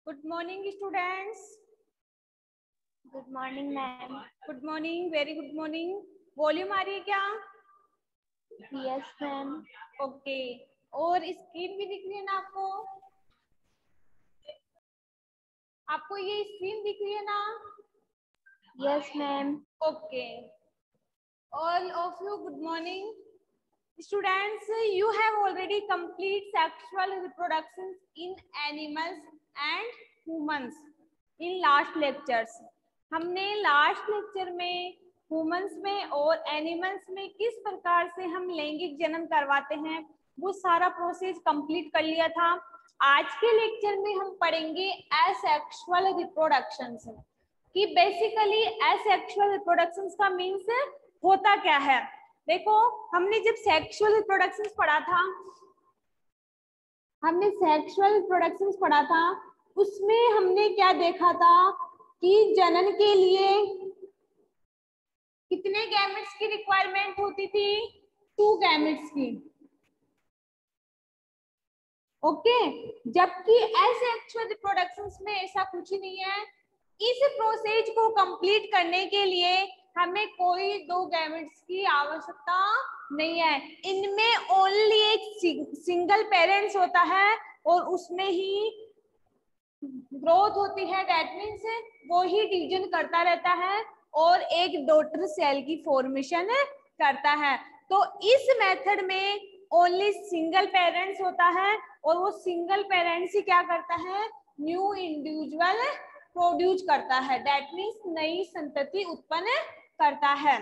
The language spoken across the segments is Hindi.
Good morning students. Good morning ma'am. Good morning, very good morning. Volume आ रही है क्या? Yes ma'am. ओके, और स्क्रीन भी दिख रही है ना आपको? आपको ये स्क्रीन दिख रही है ना? Yes ma'am. Okay, all of you good morning. Students, you have already complete sexual reproduction in animals and humans in last lectures. हमने लास्ट लेक्चर में ह्यूमंस में और एनिमल्स में किस प्रकार से हम लैंगिक जन्म करवाते हैं वो सारा प्रोसेस कंप्लीट कर लिया था। आज के लेक्चर में हम पढ़ेंगे एसेक्सुअल रिप्रोडक्शंस कि बेसिकली एसेक्सुअल रिप्रोडक्शंस का मीन्स होता क्या है। देखो, हमने जब सेक्सुअल रिप्रोडक्शंस पढ़ा था उसमें हमने क्या देखा था कि जनन के लिए कितने गैमेट्स की रिक्वायरमेंट होती थी? 2 गैमेट्स की। ओके, जबकि एसेक्सुअल रिप्रोडक्शंस में ऐसा कुछ ही नहीं है। इस प्रोसेस को कंप्लीट करने के लिए हमें कोई 2 गैमेट्स की आवश्यकता नहीं है। इनमें ओनली एक सिंगल पेरेंट्स होता है और उसमें ही ग्रोथ होती है। दैट मीन्स वो ही डिवीजन करता रहता है और एक डॉटर सेल की फॉर्मेशन करता है। तो इस मेथड में ओनली सिंगल पेरेंट्स होता है और वो सिंगल पेरेंट्स ही क्या करता है? न्यू इंडिविजुअल प्रोड्यूस करता है। दैट मीन्स नई संतति उत्पन्न करता है।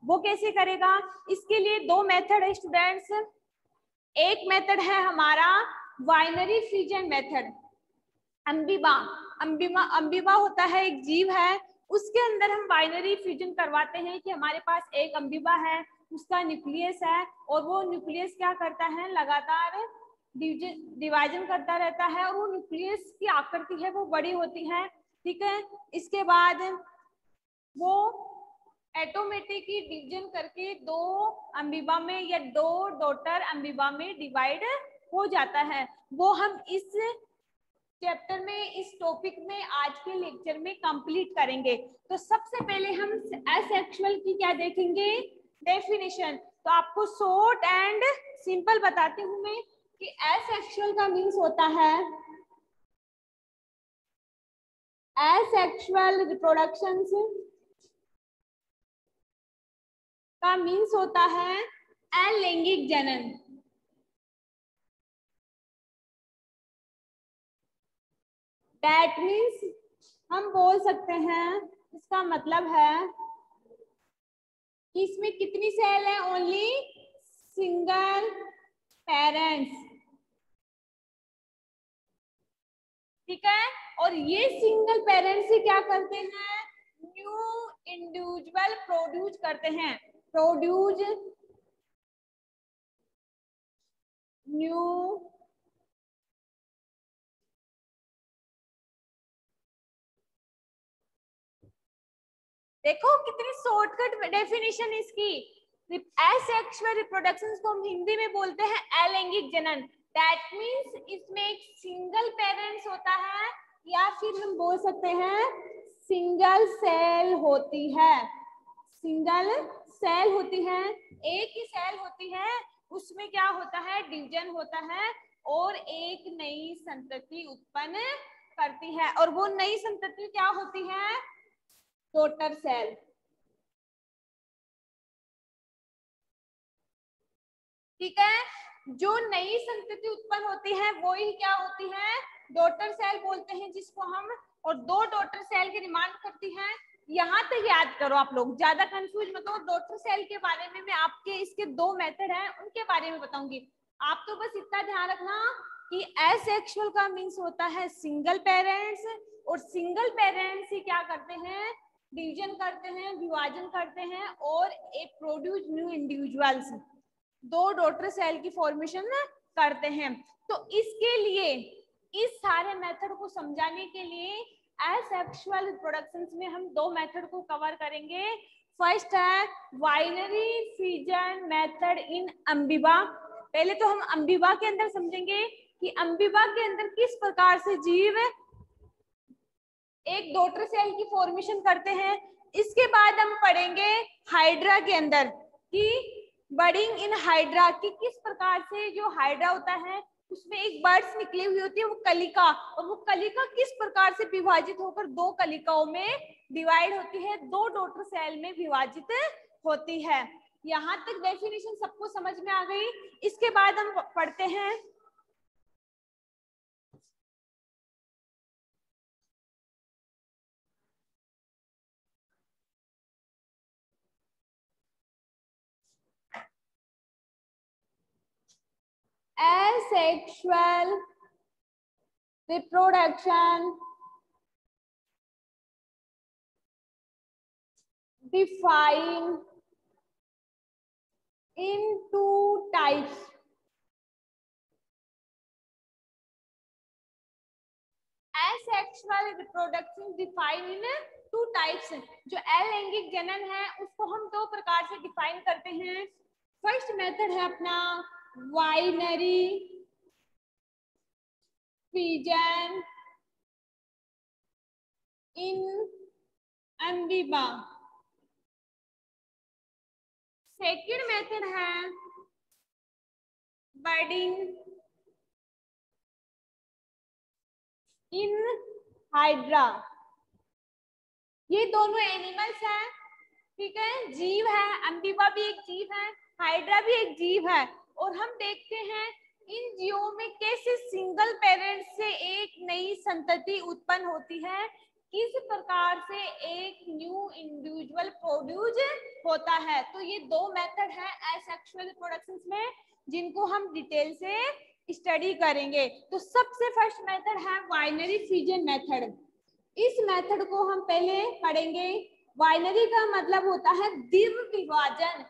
वो कैसे करेगा? इसके लिए 2 मेथड है स्टूडेंट्स। एक मेथड है हमारा बाइनरी फ्यूजन मेथड। अम्बीबा होता है, एक जीव है, उसके अंदर हम बाइनरी फ्यूजन करवाते हैं कि हमारे पास एक अम्बीबा है, उसका न्यूक्लियस है और वो न्यूक्लियस क्या करता है? लगातार डिवाइजन करता रहता है और वो न्यूक्लियस की आकृति है वो बड़ी होती है। ठीक है, इसके बाद वो ऑटोमेटिकली डिवीजन करके 2 अम्बीबा में या 2 डॉटर अम्बीबा में डिवाइड हो जाता है। वो हम इस चैप्टर में, इस टॉपिक में आज के लेक्चर में कंप्लीट करेंगे। तो सबसे पहले हम एसेक्सुअल की क्या देखेंगे? डेफिनेशन। तो आपको शॉर्ट एंड सिंपल बताती हूँ मैं कि एसेक्सुअल का मीन्स होता है एसेक्सुअल रिप्रोडक्शन का मीन्स होता है अलैंगिक जनन। दैट मीन्स हम बोल सकते हैं, इसका मतलब है कि इसमें कितनी सेल है? Only single parents. ठीक है, और ये सिंगल पेरेंट्स ही क्या करते हैं? न्यू इंडिविजुअल प्रोड्यूस करते हैं। प्रोड्यूस न्यू देखो कितनी शॉर्टकट डेफिनेशन इसकी। एसेक्सुअल रिप्रोडक्शन को हम हिंदी में बोलते हैं अलैंगिक जनन। दैट मीन्स इसमें एक सिंगल पेरेंट्स होता है या फिर हम बोल सकते हैं सिंगल सेल होती है। सिंगल सेल होती है, एक ही सेल होती है, उसमें क्या होता है? डिवीजन होता है और एक नई संतति उत्पन्न करती है। और वो नई संतति क्या होती है? Daughter cell. ठीक है, जो नई संतति उत्पन्न होती है वो ही क्या होती है? डॉटर सेल बोलते हैं जिसको हम। और 2 डॉटर सेल की डिमांड करती है। यहाँ तक याद करो, आप लोग ज्यादा कंफ्यूज मत हो। डॉटर सेल के बारे में मैं आपके इसके 2 मेथड हैं उनके बारे में बताऊंगी। आप तो बस इतना ध्यान रखना कि एसेक्सुअल का मीन्स होता है सिंगल पेरेंट्स और सिंगल पेरेंट्स ही क्या करते हैं? डिवीजन करते हैं, विभाजन करते हैं और एक produce new individuals, 2 daughter cell की फॉर्मेशन करते हैं। तो इसके लिए, इस सारे मेथड को समझाने के लिए एसेक्सुअल रिप्रोडक्शंस में हम 2 मेथड को कवर करेंगे। फर्स्ट है बाइनरी फ्यूजन मेथड इन अम्बीबा। पहले तो हम अम्बीबा के अंदर समझेंगे कि अम्बीबा के अंदर किस प्रकार से जीव एक डॉटर सेल की फॉर्मेशन करते हैं। इसके बाद हम पढ़ेंगे हाइड्रा के अंदर कि बडिंग इन हाइड्रा की किस प्रकार से जो हाइड्रा होता है उसमें एक बर्ड्स निकली हुई होती है वो कलिका, और वो कलिका किस प्रकार से विभाजित होकर दो कलिकाओं में डिवाइड होती है, दो डॉटर सेल में विभाजित होती है। यहाँ तक डेफिनेशन सबको समझ में आ गई। इसके बाद हम पढ़ते हैं asexual reproduction defined in two types. Asexual reproduction defined in two types. जो अलैंगिक जनन है उसको हम दो प्रकार से डिफाइन करते हैं। फर्स्ट मेथड है अपना binary fission in amoeba. Second method है बडिंग इन हाइड्रा। ये दोनों एनिमल्स हैं, ठीक है, जीव है, अम्बीबा भी एक जीव है, हाइड्रा भी एक जीव है। और हम देखते हैं इन जीवों में कैसे सिंगल पेरेंट से एक नई संतति उत्पन्न होती है, किस प्रकार से एक न्यू इंडिविजुअल प्रोड्यूस होता है। तो ये दो मेथड है एसेक्सुअल रिप्रोडक्शन में जिनको हम डिटेल से स्टडी करेंगे। तो सबसे फर्स्ट मेथड है बाइनरी फिजन मेथड। इस मेथड को हम पहले पढ़ेंगे। बाइनरी का मतलब होता है द्विव विभाजन।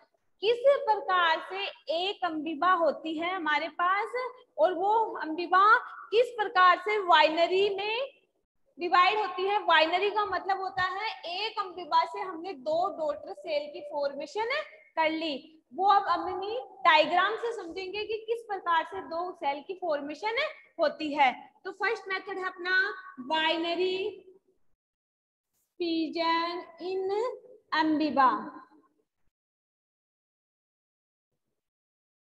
किस प्रकार से एक अम्बीबा होती है हमारे पास और वो अम्बीबा किस प्रकार से बाइनरी में डिवाइड होती है। बाइनरी का मतलब होता है एक अम्बीबा से हमने दो डॉटर सेल की फॉर्मेशन कर ली। वो अब अपनी डायग्राम से समझेंगे कि किस प्रकार से दो सेल की फॉर्मेशन होती है। तो फर्स्ट मेथड है अपना binary fission in amoeba.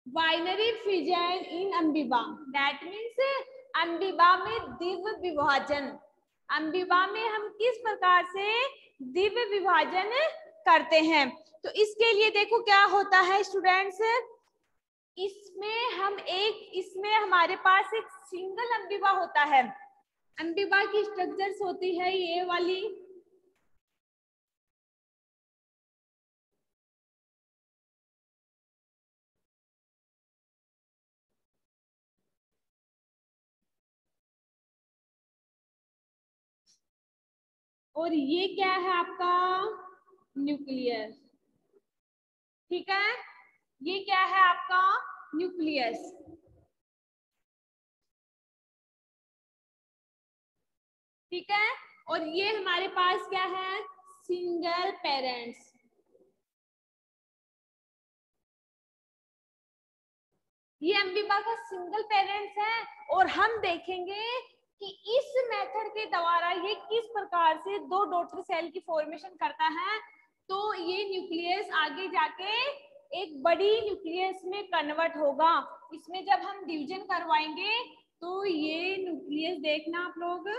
Binary fission in amoeba that means amoeba में द्विव विभाजन। अम्बीबा में हम किस प्रकार से द्विव विभाजन करते हैं। तो इसके लिए देखो क्या होता है स्टूडेंट्स, इसमें हमारे पास एक सिंगल अम्बीबा होता है। अम्बीबा की स्ट्रक्चर्स होती है ये वाली, और ये क्या है आपका न्यूक्लियस, ठीक है, ये क्या है आपका न्यूक्लियस, ठीक है। और ये हमारे पास क्या है सिंगल पेरेंट्स। ये अम्बीबा का सिंगल पेरेंट्स है और हम देखेंगे कि इस मेथड के द्वारा ये किस प्रकार से दो डॉटर सेल की फॉर्मेशन करता है। तो ये न्यूक्लियस आगे जाके एक बड़ी न्यूक्लियस में कन्वर्ट होगा। इसमें जब हम डिवीजन करवाएंगे तो ये न्यूक्लियस देखना आप लोग,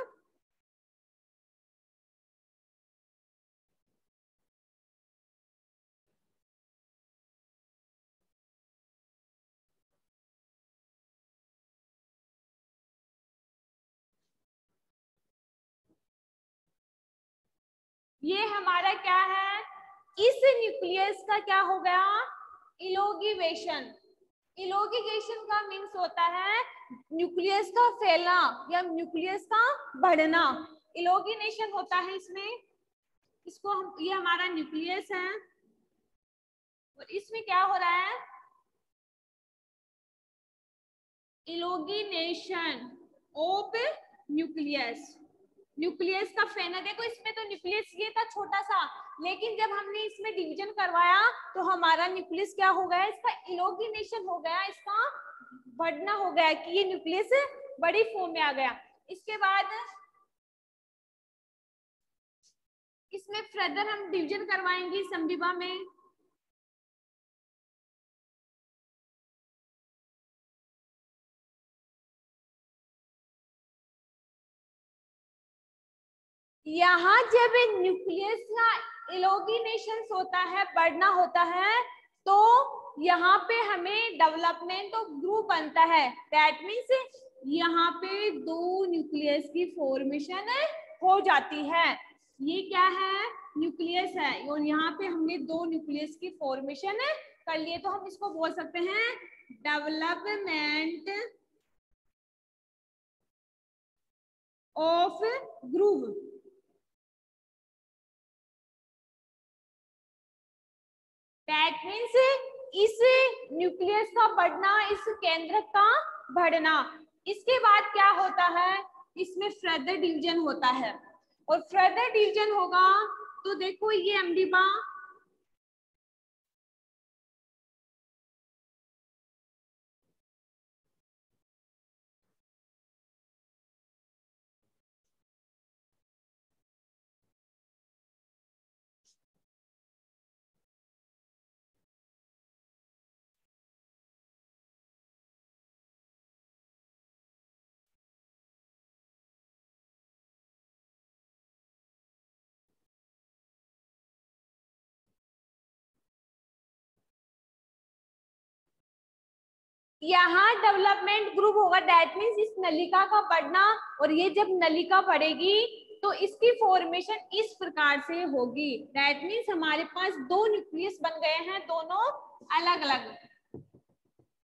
ये हमारा क्या है, इस न्यूक्लियस का क्या हो गया इलोगिवेशन। इलोगिवेशन का मीन्स होता है न्यूक्लियस का फैलना या न्यूक्लियस का बढ़ना, इलोगिनेशन होता है इसमें। इसको हम, ये हमारा न्यूक्लियस है और इसमें क्या हो रहा है इलोगिनेशन ऑफ न्यूक्लियस। न्यूक्लियस का फैलना, देखो इसमें तो न्यूक्लियस ये था छोटा सा, लेकिन जब हमने इसमें डिवीजन करवाया तो हमारा न्यूक्लियस क्या हो गया, इसका इलोगिनेशन हो गया, इसका बढ़ना हो गया कि ये न्यूक्लियस बड़ी फॉर्म में आ गया। इसके बाद इसमें फर्दर हम डिवीजन करवाएंगे इस अम्बिबा में। यहाँ जब न्यूक्लियस का इलोगिनेशन होता है, बढ़ना होता है, तो यहाँ पे हमें डेवलपमेंट ऑफ ग्रुप बनता है। दैट मीन्स यहाँ पे दो न्यूक्लियस की फॉर्मेशन हो जाती है। ये क्या है? न्यूक्लियस है, और यहाँ पे हमने दो न्यूक्लियस की फॉर्मेशन कर लिए, तो हम इसको बोल सकते हैं development of groove. That means इस न्यूक्लियस का बढ़ना, इस केंद्रक का बढ़ना। इसके बाद क्या होता है? इसमें फर्दर डिवीजन होता है, और फर्दर डिवीजन होगा तो देखो ये अम्बिबा यहाँ डेवलपमेंट ग्रुप होगा। दैट मीन्स इस नलिका का बढ़ना, और ये जब नलिका बढ़ेगी तो इसकी फॉर्मेशन इस प्रकार से होगी। दैट मीन्स हमारे पास दो न्यूक्लियस बन गए हैं, दोनों अलग अलग।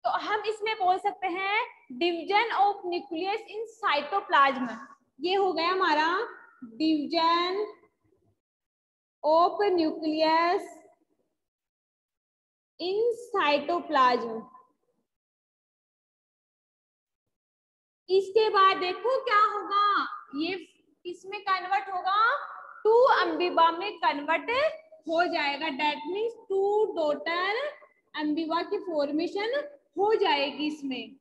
तो हम इसमें बोल सकते हैं division of nucleus in cytoplasm. ये हो गया हमारा division of nucleus in cytoplasm. इसके बाद देखो क्या होगा, ये इसमें कन्वर्ट होगा, टू अम्बिबा में कन्वर्ट हो जाएगा। दैट मीन्स टू डॉटर अम्बिबा की फॉर्मेशन हो जाएगी इसमें।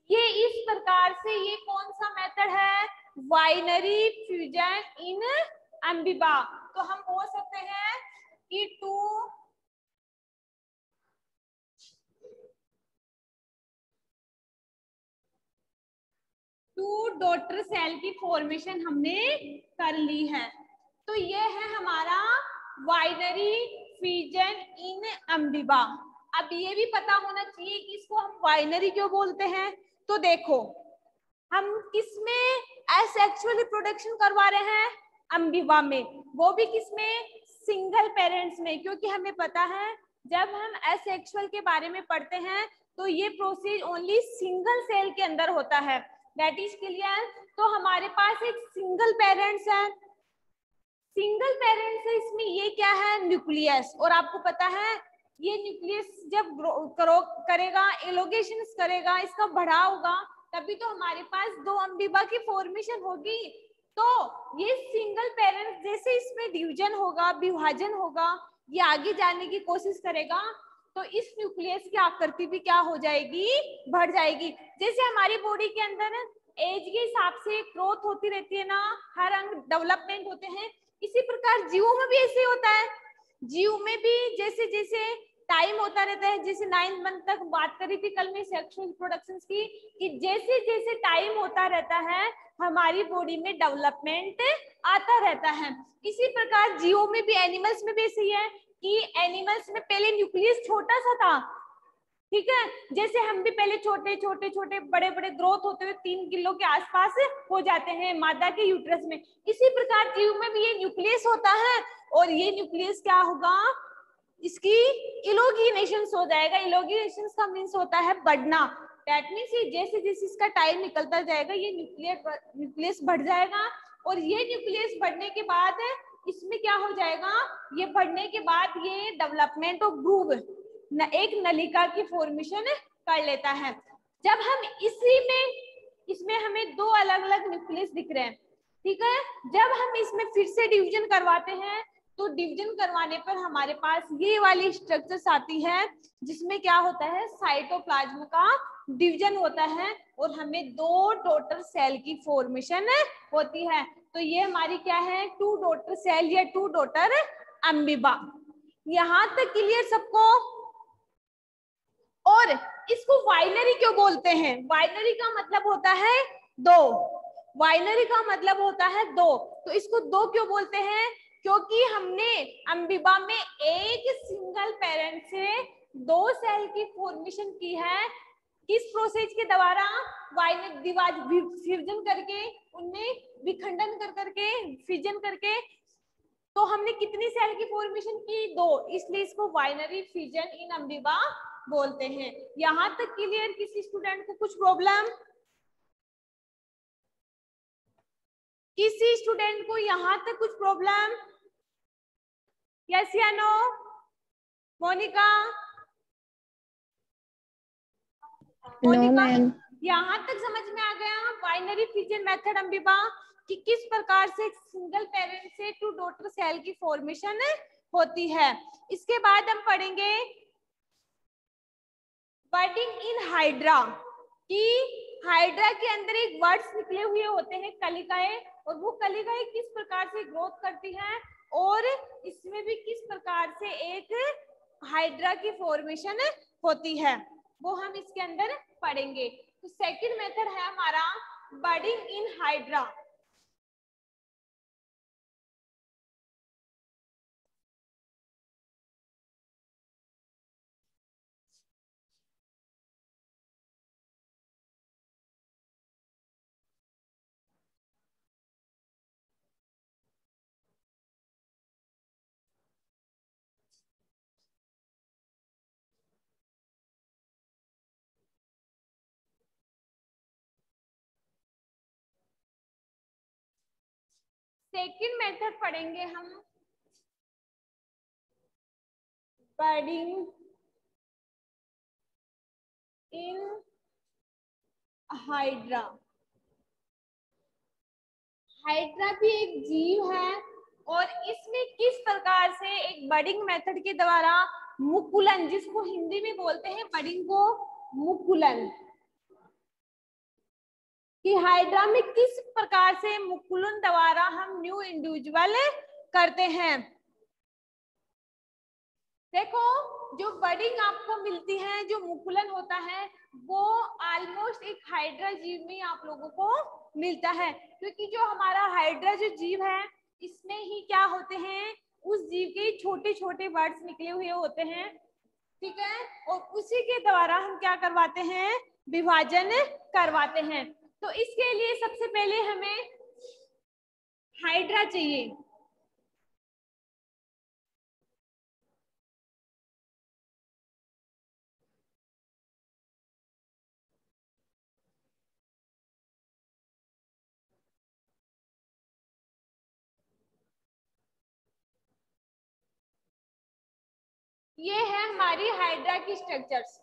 ये इस प्रकार से, ये कौन सा मेथड है? Binary fusion in amoeba. तो हम बोल सकते हैं कि टू डॉटर सेल की फॉर्मेशन हमने कर ली है। तो ये है हमारा बाइनरी फ्यूजन इन अम्बिबा। अब ये भी पता होना चाहिए कि इसको हम बाइनरी क्यों बोलते हैं। तो देखो, हम किसमें एसेक्सुअल रिप्रोडक्शन करवा रहे हैं? अम्बिबा में, वो भी किसमें? सिंगल पेरेंट्स में। क्योंकि हमें पता है जब हम एसेक्सुअल के बारे में पढ़ते हैं तो ये प्रोसेस ओनली सिंगल सेल के अंदर होता है। That is clear. तो हमारे पास एक सिंगल पेरेंट्स है, सिंगल पेरेंट्स है, इसमें ये क्या है? न्यूक्लियस। और आपको पता है ये न्यूक्लियस जब करेगा, एलोगेशन करेगा, इसका बढ़ाव होगा, तभी तो हमारे पास दो अम्बिबा की फॉर्मेशन होगी। तो ये सिंगल पेरेंट्स, जैसे इसमें डिवीजन होगा, विभाजन होगा, ये आगे जाने की कोशिश करेगा, तो इस न्यूक्लियस की आकृति भी क्या हो जाएगी? बढ़ जाएगी। जैसे हमारी बॉडी के अंदर एज के हिसाब से ग्रोथ होती रहती है ना, हर अंग डेवलपमेंट होते हैं, इसी प्रकार जीवों में भी ऐसे होता है। जीव में भी जैसे जैसे टाइम होता रहता है, जैसे 9th मंथ तक बात करी थी कल में सेक्सुअल रिप्रोडक्शन की, कि जैसे जैसे टाइम होता रहता है हमारी बॉडी में डेवलपमेंट आता रहता है। इसी प्रकार जीवों में भी, एनिमल्स में भी ऐसे ही है कि एनिमल्स में पहले न्यूक्लियस छोटा सा था, ठीक है, जैसे हम भी पहले छोटे छोटे छोटे बड़े बड़े ग्रोथ होते हुए 3 किलो के आसपास हो जाते हैं मादा के यूट्रस में। इसी प्रकार जीव में भी ये न्यूक्लियस होता है, और ये न्यूक्लियस क्या होगा? इसकी इलोगिनेशन हो जाएगा। इलोगिनेशन का मीन्स होता है बढ़ना। दैट मीन्स जैसे जैसे इसका टाइम निकलता जाएगा ये न्यूक्लियस बढ़ जाएगा, और ये न्यूक्लियस बढ़ने के बाद इसमें क्या हो जाएगा? ये बढ़ने के बाद ये डेवलपमेंट ऑफ ग्रूव, एक नलिका की फॉर्मेशन कर लेता है। जब हम इसमें हमें दो अलग अलग न्यूक्लियस दिख रहे हैं, ठीक है, जब हम इसमें फिर से डिवीजन करवाते हैं तो डिवीजन करवाने पर हमारे पास ये वाली स्ट्रक्चर्स आती है जिसमें क्या होता है, साइटोप्लाज्म का डिवीजन होता है और हमें 2 डॉटर सेल की फॉर्मेशन होती है। तो ये हमारी क्या है, 2 डॉटर सेल या 2 डॉटर अमीबा। यहां तक क्लियर सबको? और इसको बाइनरी क्यों बोलते हैं? बाइनरी का मतलब होता है 2, बाइनरी का मतलब होता है 2। तो इसको 2 क्यों बोलते हैं? क्योंकि हमने अमीबा में एक सिंगल पेरेंट से 2 सेल की फॉर्मेशन की है। किस प्रोसेस के द्वारा? विभाजन करके, उनमें विखंडन कर करके, फिजन करके। तो हमने कितनी सेल की फॉर्मेशन की? 2, इसलिए इसको बाइनरी फिजन इन अमीबा बोलते हैं। यहां तक क्लियर? किसी स्टूडेंट को कुछ प्रॉब्लम? किसी स्टूडेंट को यहां तक कुछ प्रॉब्लम? यस या नो? मोनिका? मोनिका, यहाँ तक समझ में आ गया बाइनरी फिजन मेथड अमीबा कि किस प्रकार से सिंगल पेरेंट से 2 डॉटर सेल की फॉर्मेशन होती है। इसके बाद हम पढ़ेंगे बडिंग इन हाइड्रा, कि हाइड्रा के अंदर एक वर्ड्स निकले हुए होते हैं, कलिकाएं, और वो कलिकाएं किस प्रकार से ग्रोथ करती हैं और इसमें भी किस प्रकार से एक हाइड्रा की फॉर्मेशन होती है, वो हम इसके अंदर पढ़ेंगे। तो सेकंड मेथड है हमारा budding in hydra. Second method पढ़ेंगे हम बडिंग इन हाइड्रा। हाइड्रा भी एक जीव है और इसमें किस प्रकार से एक बडिंग मेथड के द्वारा मुकुलन, जिसको हिंदी में बोलते हैं बडिंग को मुकुलन, कि हाइड्रा में किस प्रकार से मुकुलन द्वारा हम न्यू इंडिविजुअल करते हैं। देखो, जो बडिंग आपको मिलती है, जो मुकुलन होता है, वो ऑलमोस्ट एक हाइड्रा जीव में आप लोगों को मिलता है, क्योंकि जो हमारा हाइड्रा जो जीव है, इसमें ही क्या होते हैं, उस जीव के छोटे छोटे वर्ड्स निकले हुए होते हैं, ठीक है, और उसी के द्वारा हम क्या करवाते हैं, विभाजन करवाते हैं। तो इसके लिए सबसे पहले हमें हाइड्रा चाहिए। ये है हमारी हाइड्रा की स्ट्रक्चर्स।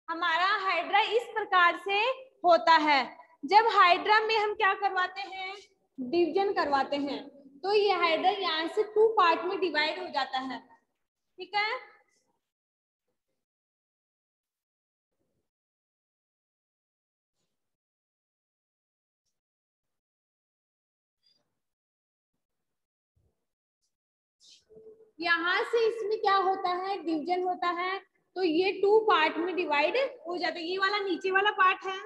हमारा हाइड्रा इस प्रकार से होता है। जब हाइड्रा में हम क्या करवाते हैं, डिवीजन करवाते हैं, तो ये हाइड्रा यहाँ से 2 पार्ट में डिवाइड हो जाता है, ठीक है। यहाँ से इसमें क्या होता है, डिवीजन होता है, तो ये 2 पार्ट में डिवाइड हो जाता है। ये वाला नीचे वाला पार्ट है,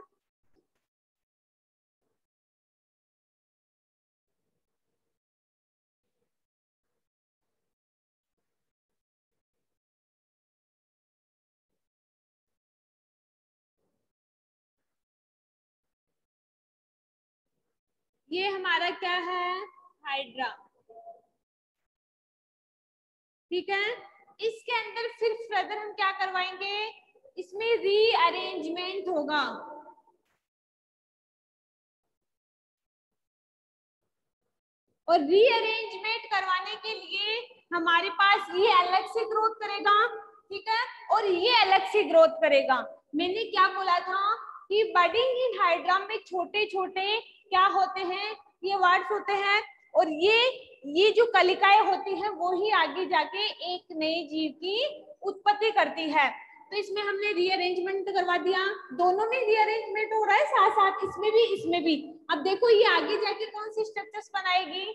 ये हमारा क्या है, हाइड्रा, ठीक है। इसके अंदर फिर फर्दर हम क्या करवाएंगे, इसमें रीअरेंजमेंट होगा, और रीअरेंजमेंट करवाने के लिए हमारे पास ये अलग से ग्रोथ करेगा, ठीक है, और ये अलग से ग्रोथ करेगा। मैंने क्या बोला था कि बडिंग इन हाइड्रा में छोटे छोटे क्या होते हैं, ये वर्ड्स होते हैं, और ये ये जो कलिकाएं होती हैं वो ही आगे जाके एक नए जीव की उत्पत्ति करती है। तो इसमें हमने रीअरेंजमेंट करवा दिया, दोनों में रीअरेंजमेंट हो रहा है, साथ साथ इसमें भी इसमें भी। अब देखो ये आगे जाके कौन सी स्ट्रक्चर्स बनाएगी,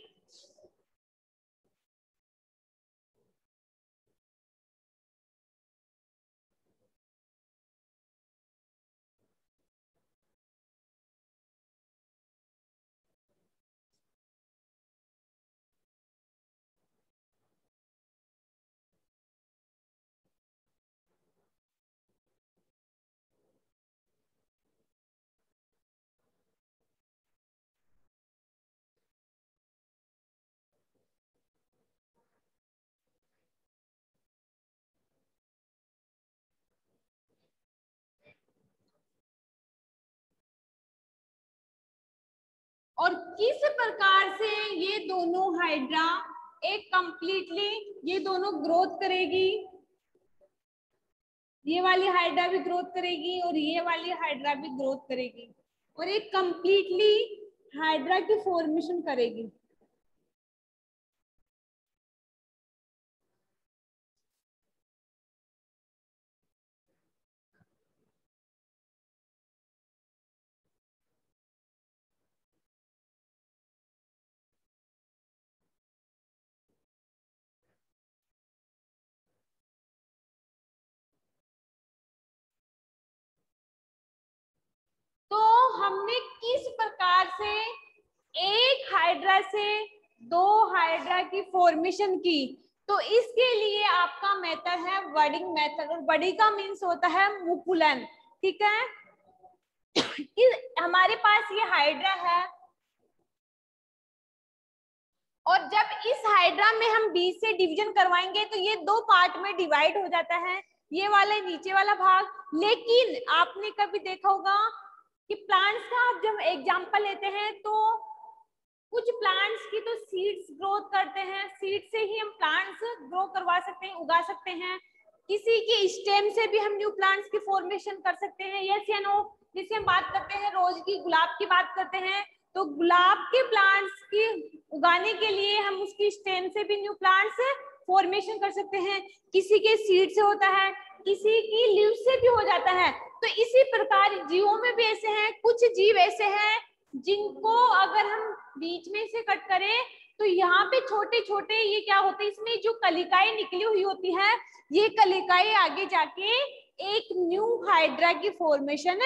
और किस प्रकार से ये दोनों हाइड्रा एक कंप्लीटली ये दोनों ग्रोथ करेगी, ये वाली हाइड्रा भी ग्रोथ करेगी और ये वाली हाइड्रा भी ग्रोथ करेगी और एक कंप्लीटली हाइड्रा की फॉर्मेशन करेगी। तो हमने किस प्रकार से एक हाइड्रा से दो हाइड्रा की फॉर्मेशन की, तो इसके लिए आपका मेथड है बडिंग मेथड, और बडी का मीन्स होता है मुकुलन। ठीक है, हमारे पास ये हाइड्रा है और जब इस हाइड्रा में हम बीच से डिवीजन करवाएंगे तो ये दो पार्ट में डिवाइड हो जाता है, ये वाला नीचे वाला भाग। लेकिन आपने कभी देखा होगा कि प्लांट्स का आप जब एग्जांपल लेते हैं तो कुछ प्लांट्स की तो सीड्स ग्रोथ करते हैं, सीड से ही हम प्लांट्स ग्रो करवा सकते हैं, उगा सकते हैं। किसी के स्टेम से भी हम न्यू प्लांट्स की फॉर्मेशन कर सकते हैं, यस या नो। जैसे हम बात करते हैं रोज की, गुलाब की बात करते हैं, तो गुलाब के प्लांट्स की उगाने के लिए हम उसकी स्टेम से भी न्यू प्लांट्स फॉर्मेशन कर सकते हैं। किसी के सीड से होता है, किसी की लीव से भी हो जाता है। तो इसी प्रकार जीवों में भी ऐसे हैं, कुछ जीव ऐसे हैं जिनको अगर हम बीच में से कट करें तो यहाँ पे छोटे छोटे ये क्या होते हैं, इसमें जो कलिकाएं निकली हुई होती है, ये कलिकाएं आगे जाके एक न्यू हाइड्रा की फॉर्मेशन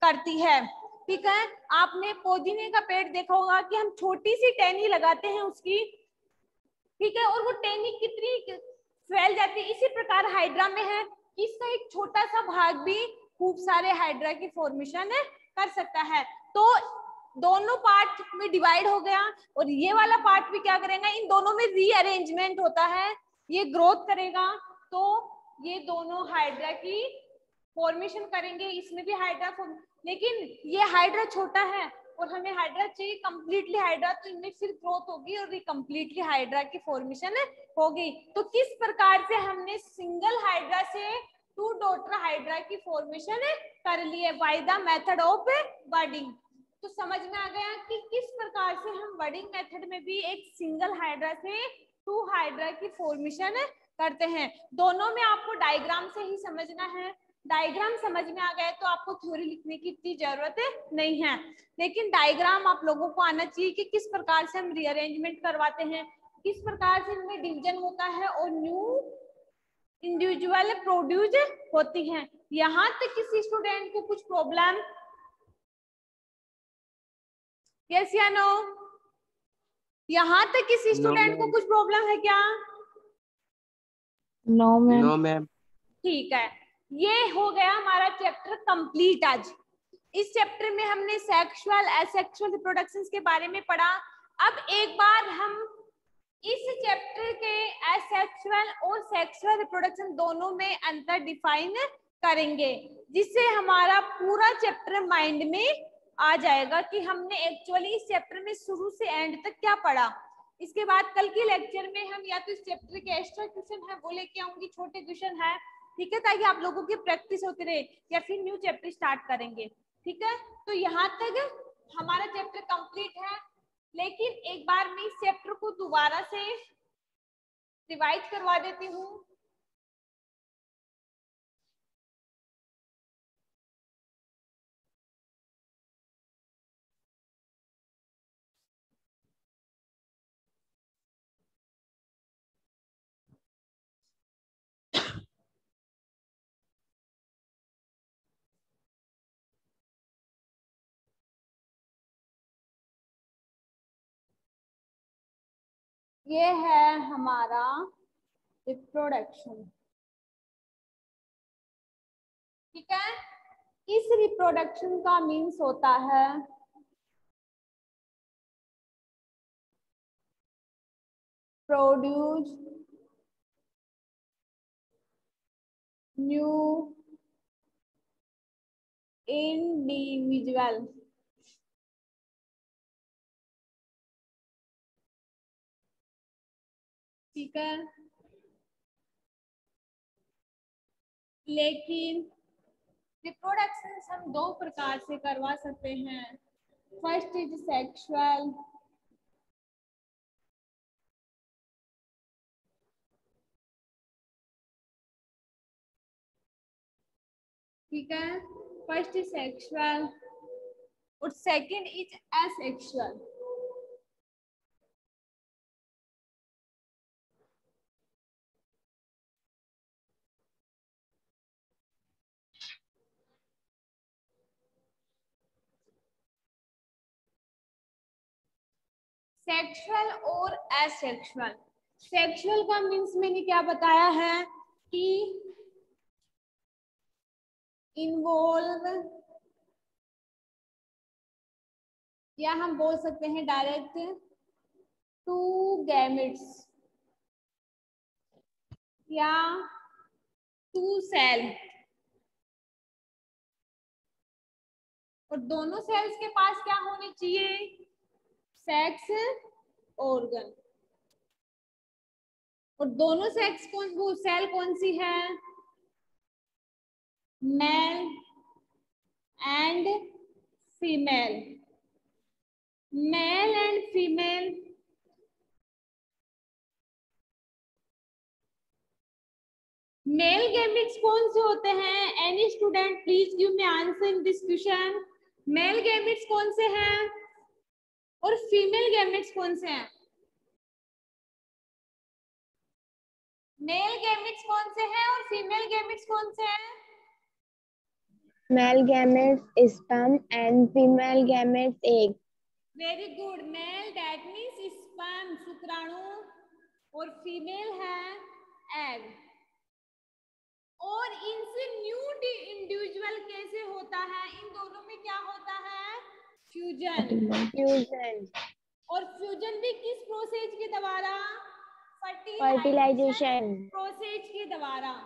करती है। ठीक है, आपने पुदीने का पेड़ देखा होगा कि हम छोटी सी टहनी लगाते हैं उसकी, ठीक है, और वो टहनी कितनी फैल जाती है। इसी प्रकार हाइड्रा में है कि इसका एक छोटा सा भाग भी खूब सारे हाइड्रा की फॉर्मेशन कर सकता है। तो दोनों पार्ट में डिवाइड हो गया और ये वाला पार्ट भी क्या करेगा, इन दोनों में रीअरेंजमेंट होता है, ये ग्रोथ करेगा तो ये दोनों हाइड्रा की फॉर्मेशन करेंगे। इसमें भी हाइड्रा लेकिन ये हाइड्रा छोटा है और हमें हाइड्रा चाहिए कंप्लीटली हाइड्रा, तो इनमें फिर ग्रोथ होगी और ये कंप्लीटली हाइड्रा की फॉर्मेशन होगी। तो किस प्रकार से हमने सिंगल हाइड्रा से टू डॉटर हाइड्रा की फॉर्मेशन कर ली है by the method of budding. तो समझ में आ गया कि किस प्रकार से हम बडिंग मेथड में भी एक सिंगल हाइड्रा से टू हाइड्रा की फॉर्मेशन करते हैं। दोनों में आपको डायग्राम से ही समझना है, डायग्राम समझ में आ गए तो आपको थ्योरी लिखने की इतनी जरूरत नहीं है, लेकिन डायग्राम आप लोगों को आना चाहिए कि किस प्रकार से हम रीअरेंजमेंट करवाते हैं, किस प्रकार से इनमें डिवीजन होता है और न्यू इंडिविजुअल प्रोड्यूस होती हैं। यहाँ तक किसी स्टूडेंट को कुछ प्रॉब्लम, यस या नो? यहाँ तक किसी स्टूडेंट को कुछ प्रॉब्लम है क्या? No ma'am. No ma'am. ठीक है, ये हो गया हमारा चैप्टर कंप्लीट। आज इस चैप्टर में हमने सेक्सुअल एसेक्सुअल रिप्रोडक्शन के बारे में पढ़ा। अब एक बार हम इस चैप्टर के एसेक्सुअल और सेक्सुअल रिप्रोडक्शन दोनों में अंतर डिफाइन करेंगे, जिससे हमारा पूरा चैप्टर माइंड में आ जाएगा कि हमने एक्चुअली इस चैप्टर में शुरू से एंड तक क्या पढ़ा। इसके बाद कल के लेक्चर में हम या तो इस चैप्टर के एक्स्ट्रा क्वेश्चन है वो लेके आऊंगी, छोटे क्वेश्चन है, ठीक है, ताकि आप लोगों की प्रैक्टिस होती रहे, या फिर न्यू चैप्टर स्टार्ट करेंगे। ठीक है, तो यहाँ तक हमारा चैप्टर कंप्लीट है। लेकिन एक बार मैं इस चैप्टर को दोबारा से रिवाइज करवा देती हूँ। ये है हमारा रिप्रोडक्शन, ठीक है। इस रिप्रोडक्शन का मीन्स होता है प्रोड्यूस न्यू इंडिविजुअल, ठीक है। लेकिन रिप्रोडक्शन हम दो प्रकार से करवा सकते हैं। फर्स्ट इज सेक्सुअल, ठीक है। फर्स्ट इज सेक्सुअल और सेकंड इज एसेक्सुअल। सेक्सुअल और एसेक्सुअल। सेक्सुअल का मीन्स मैंने क्या बताया है कि इन्वॉल्व, या हम बोल सकते हैं डायरेक्ट टू गैमेट्स या टू सेल, और दोनों सेल्स के पास क्या होने चाहिए, सेक्स ऑर्गन। और दोनों सेक्स कौन, वो सेल कौन सी है, male and female. Male and female, male gametes कौन से होते हैं, any student please give me answer in this question. Male gametes कौन से हैं और फीमेल गैमेट्स कौन से हैं? मेल गैमेट्स कौन से हैं और फीमेल गैमेट्स कौन से हैं? Male gametes sperm and female gametes egg. Very good. Male that means sperm शुक्राणु और फीमेल है एग। और इनसे न्यू इंडिविजुअल कैसे होता है, इन दोनों में क्या होता है, फ्यूजन। Fusion. और फ्यूजन भी किस प्रोसेस के द्वारा, फर्टिलाइजेशन Fertilization. प्रोसेस के द्वारा।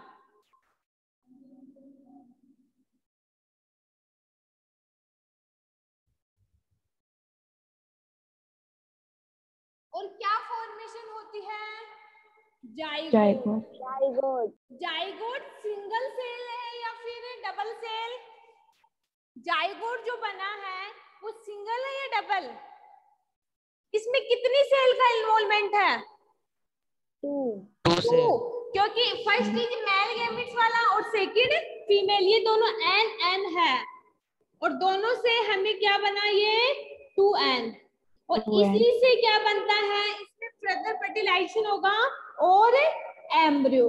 और क्या फॉर्मेशन होती है, zygote. Zygote. Zygote single cell है या फिर डबल सेल? जाइगोट जो बना है वो सिंगल है या डबल? इसमें कितनी सेल का इन्वॉल्वमेंट है, Two. टू। क्योंकि फर्स्ट इज मेल गैमेट्स वाला और सेकंड फीमेल, ये दोनों एन एन है और दोनों से हमें क्या बना, ये 2n। और इसी से क्या बनता है, इसमें फर्दर फर्टिलाइजेशन होगा और एम्ब्रियो।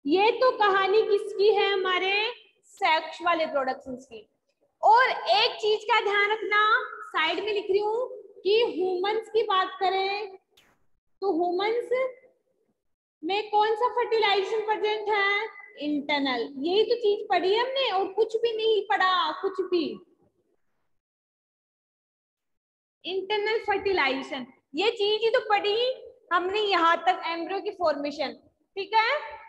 ये तो कहानी किसकी है, हमारे सेक्सुअल रिप्रोडक्शंस की। और एक चीज का ध्यान रखना, साइड में लिख रही हूँ कि ह्यूमंस की बात करें तो ह्यूमंस में कौन सा फर्टिलाइजेशन प्रेजेंट है, इंटरनल। यही तो चीज पढ़ी है हमने और कुछ भी नहीं पढ़ा, कुछ भी। इंटरनल फर्टिलाइजेशन ये चीज ही तो पढ़ी हमने यहाँ तक, एम्ब्रियो की फॉर्मेशन, ठीक है।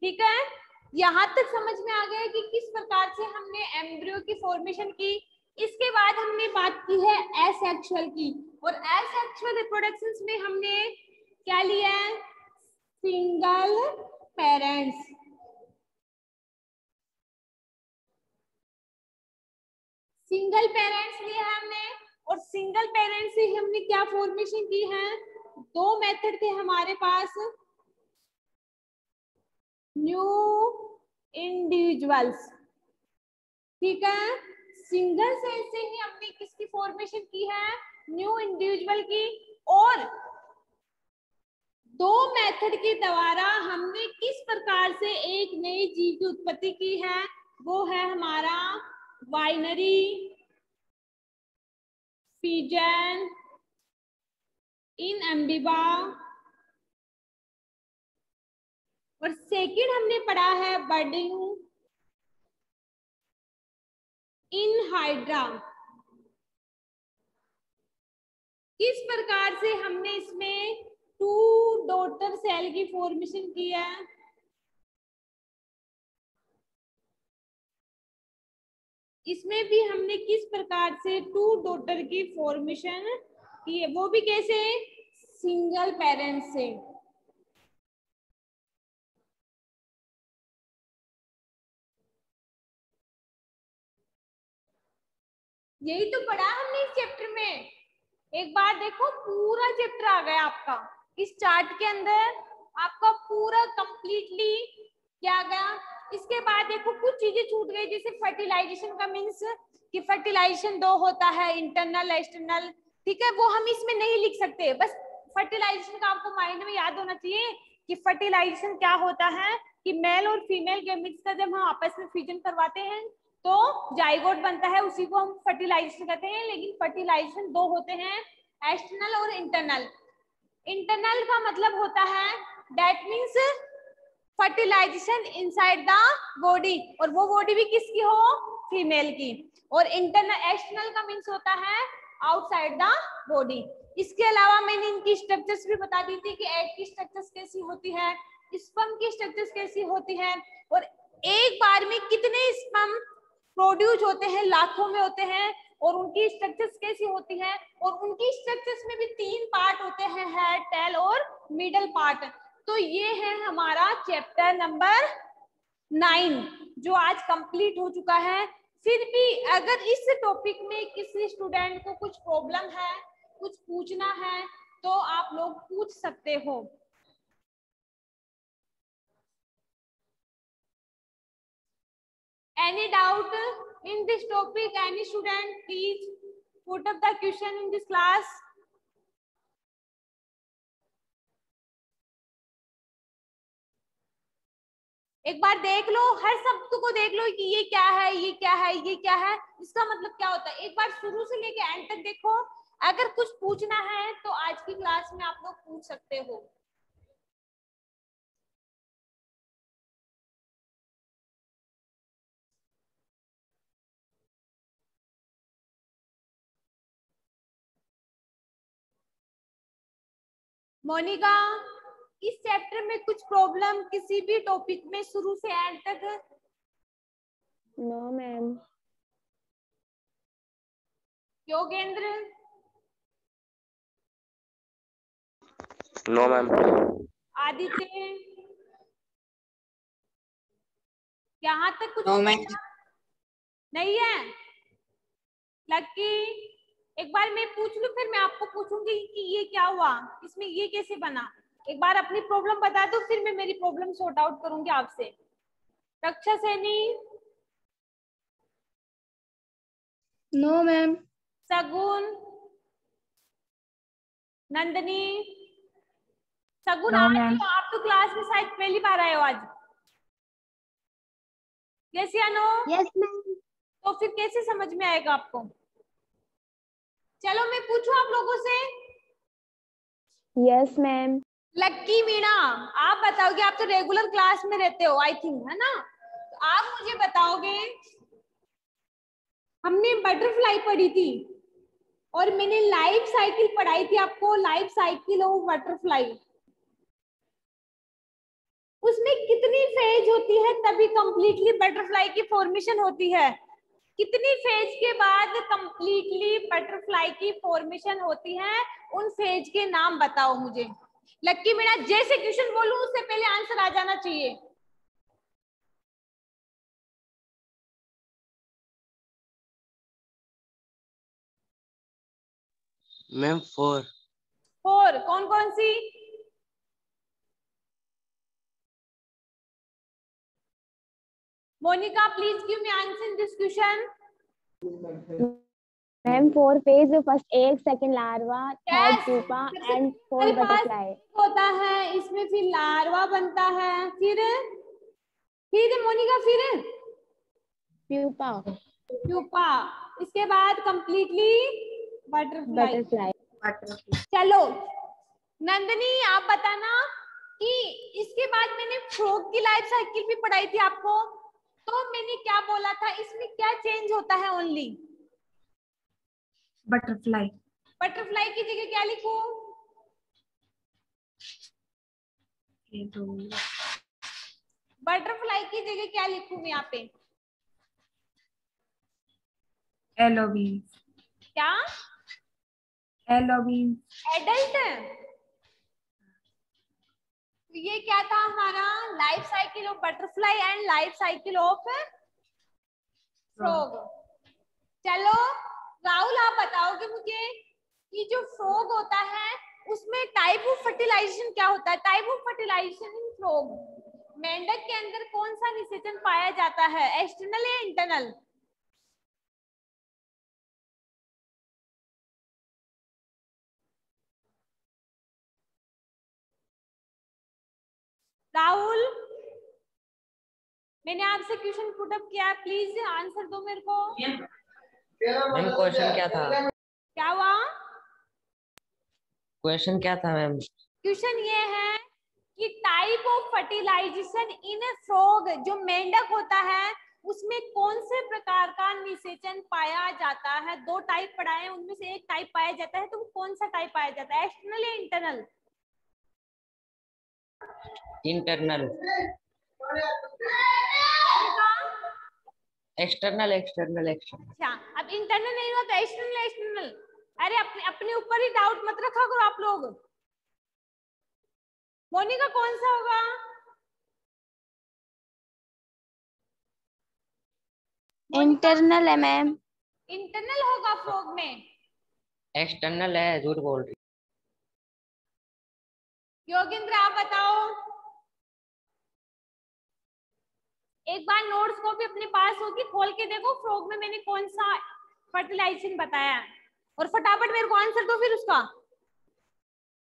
ठीक है, यहाँ तक समझ में आ गया कि किस प्रकार से हमने एम्ब्रियो की फॉर्मेशन की। इसके बाद हमने बात की है एसेक्सुअल की, और एसेक्सुअल रिप्रोडक्शंस में हमने क्या लिया है, सिंगल पेरेंट्स। सिंगल पेरेंट्स लिया है हमने, और सिंगल पेरेंट्स से हमने क्या फॉर्मेशन की है, दो मेथड थे हमारे पास, न्यू इंडिविजुअल्स। ठीक है, सिंगल सेल से ही हमने किसकी फॉर्मेशन की है, न्यू इंडिविजुअल की। और दो मेथड के द्वारा हमने किस प्रकार से एक नई जीव की उत्पत्ति की है, वो है हमारा बाइनरी फिजन इन एम्बीबा, और सेकंड हमने पढ़ा है बर्डिंग इन हाइड्रा। किस प्रकार से हमने इसमें टू डॉटर सेल की फॉर्मेशन की है, इसमें भी हमने किस प्रकार से टू डॉटर की फॉर्मेशन की है, वो भी कैसे, सिंगल पेरेंट्स से। यही तो पढ़ा हमने इस चैप्टर में। एक बार देखो पूरा चैप्टर आ गया आपका इस चार्ट के अंदर, आपका पूरा कंप्लीटली क्या आ गया। इसके बाद देखो कुछ चीजें छूट गई, जैसे फर्टिलाइजेशन का मीन्स कि फर्टिलाइजेशन दो होता है, इंटरनल एक्सटर्नल। ठीक है, वो हम इसमें नहीं लिख सकते, बस फर्टिलाइजेशन का आपको माइंड में याद होना चाहिए कि फर्टिलाइजेशन क्या होता है, कि मेल और फीमेल गैमेट्स का जब हम आपस में फ्यूजन करवाते हैं तो जाइगोट बनता है, उसी को हम फर्टिलाइजेशन कहते हैं। लेकिन फर्टिलाइजेशन दो होते हैं, एक्सटर्नल और इंटरनल। इंटरनल का मतलब होता है that means fertilisation inside the body, और वो बॉडी भी किसकी हो, फीमेल की। और इंटरनल एक्सटर्नल का मीन्स होता है आउटसाइड द बॉडी। इसके अलावा मैंने इनकी स्ट्रक्चर्स भी बता दी थी कि एग की स्ट्रक्चर्स कैसी होती है, स्पर्म की स्ट्रक्चर्स कैसी होती है, और एक बार में कितने स्पर्म प्रोड्यूस होते हैं, लाखों में होते हैं, और उनकी स्ट्रक्चर्स कैसी होती है। और उनकी स्ट्रक्चर्स में भी तीन पार्ट होते हैं, हेड, टेल और मिडल पार्ट। तो ये है हमारा चैप्टर नंबर 9 जो आज कंप्लीट हो चुका है। फिर भी अगर इस टॉपिक में किसी स्टूडेंट को कुछ प्रॉब्लम है, कुछ पूछना है, तो आप लोग पूछ सकते हो। Any doubt in this topic? Any student, please put up the question in this class. एक बार देख लो, हर शब्द को देख लो कि ये क्या है, ये क्या है, ये क्या है, इसका मतलब क्या होता है। एक बार शुरू से लेके एंड तक देखो। अगर कुछ पूछना है तो आज की क्लास में आप लोग पूछ सकते हो। मोनिका, इस चैप्टर में कुछ प्रॉब्लम किसी भी टॉपिक में शुरू से एंड तक? No ma'am. Yogendra? No ma'am. Aditya? यहाँ तक कुछ नहीं है? लक्की, एक बार मैं पूछ लूं फिर मैं आपको पूछूंगी कि ये क्या हुआ, इसमें ये कैसे बना। एक बार अपनी प्रॉब्लम बता दो, फिर मैं मेरी प्रॉब्लम सॉर्ट आउट करूंगी आपसे। रक्षा सैनी? No ma'am. सगुन? नंदनी? सगुन नो आज मैम। तो आप तो क्लास में शायद पहली बार आए हो आज। यस या नो? Yes ma'am. तो फिर कैसे समझ में आएगा आपको। चलो मैं पूछूं आप लोगों से। Yes ma'am. लक्की, मीणा, आप बताओगे, आप तो रेगुलर क्लास में रहते हो आई थिंक, है ना। तो आप मुझे बताओगे, हमने बटरफ्लाई पढ़ी थी और मैंने लाइफ साइकिल पढ़ाई थी आपको, लाइफ साइकिल ऑफ बटरफ्लाई। उसमें कितनी फेज होती है तभी कंप्लीटली बटरफ्लाई की फॉर्मेशन होती है? कितनी फेज के बाद कंप्लीटली बटरफ्लाई की फॉर्मेशन होती है? उन फेज के नाम बताओ मुझे। लक्की मीणा, जैसे क्वेश्चन बोलूं उससे पहले आंसर आ जाना चाहिए। मैम 4। 4 कौन कौन सी? Monika, please give me answer in this question. Ma'am, 4 phase, first egg, second larva, third Yes, pupa, सबसे and हमारे fourth पास butterfly. होता है, इसमें फिर लार्वा बनता है, फिर मोनिका, फिर Pupa, प्यूपा, इसके बाद कंप्लीटली बटरफ्लाई। butterfly. चलो नंदनी, आप बताना कि इसके बाद मैंने फ्रॉग की लाइफ साइकिल भी पढ़ाई थी आपको, तो मैंने क्या बोला था, इसमें क्या चेंज होता है? Only butterfly. बटरफ्लाई की जगह क्या लिखूं? बटरफ्लाई की जगह क्या लिखूं मैं यहाँ पे? एलोबीन्स। क्या? एलोबीन्स। एडल्ट। तो ये क्या था हमारा? Life cycle of butterfly and life cycle of frog. चलो राहुल, आप बताओगे मुझे कि जो फ्रॉग होता है उसमें टाइप ऑफ फर्टिलाइजेशन क्या होता है? Type of fertilisation in frog, मेंढक के अंदर कौन सा निषेचन पाया जाता है, एक्सटर्नल या इंटरनल? राहुल, मैंने आपसे क्वेश्चन पुट अप किया, प्लीज आंसर दो मेरे को। मैम क्वेश्चन क्या था? क्या हुआ? क्वेश्चन क्या था मैम? क्वेश्चन ये है कि type of fertilisation in frog, जो मेंढक होता है उसमें कौन से प्रकार का निषेचन पाया जाता है? 2 टाइप पढ़ाए, उनमें से एक टाइप पाया जाता है, तो वो कौन सा टाइप पाया जाता है, एक्सटर्नल या internal? Internal. External external external. अच्छा, अब इंटरनल नहीं हुआ तो एक्सटर्नल एक्सटर्नल। अरे अपने अपने ऊपर ही डाउट मत रखा करो आप लोग। मोनिका, कौन सा होगा? Internal है मैम। इंटरनल होगा फ्रॉग में। एक्सटर्नल है, झूठ बोल रही। योगेंद्र, आप बताओ। एक बार नोट्स को भी अपने पास होगी, खोल के देखो फ्रॉग में मैंने कौन सा फर्टिलाइजेशन बताया है, और फटाफट मेरे को आंसर दो फिर उसका।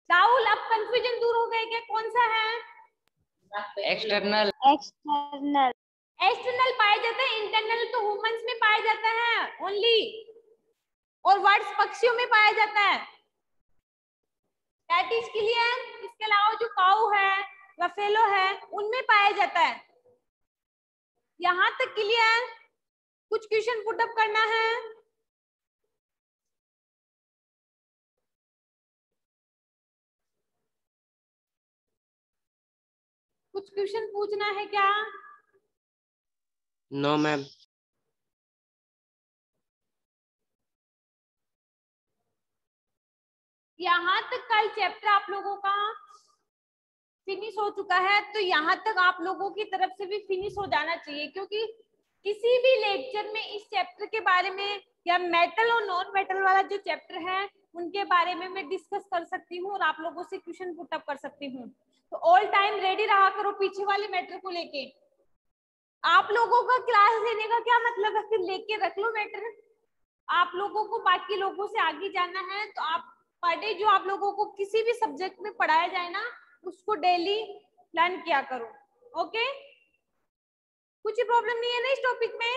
राहुल, अब कंफ्यूजन दूर हो गए क्या, कौन सा है? एक्सटर्नल। External. एक्सटर्नल पाया जाता है, इंटरनल तो ह्यूमंस में पाया जाता है ओनली, और वर्ड्स पक्षियों में पाया जाता है। That is clear. इसके अलावा जो काऊ है, बफेलो है, उनमें पाया जाता है। यहां तक क्लियर? कुछ क्वेश्चन पुट अप करना है? कुछ क्वेश्चन पूछना है क्या? No ma'am. यहाँ तक कल चैप्टर आप लोगों का फिनिश हो चुका है, तो यहाँ तक आप लोगों की तरफ से भी फिनिश हो जाना चाहिए, क्योंकि किसी भी लेक्चर में इस चैप्टर के बारे में या मेटल और नॉन मेटल वाला जो चैप्टर है उनके बारे में मैं डिस्कस कर सकती हूँ और आप लोगों से क्वेश्चन पुट अप कर सकती हूँ। तो ऑल टाइम रेडी रहा करो पीछे वाले मैटर को लेके। आप लोगों का क्लास लेने का क्या मतलब है, फिर लेके रख लो मैटर। आप लोगों को बाकी लोगों से आगे जाना है, तो आप पर डे जो आप लोगों को किसी भी सब्जेक्ट में पढ़ाया जाए ना, उसको डेली प्लान किया करो। ओके, कुछ प्रॉब्लम नहीं है ना इस टॉपिक में?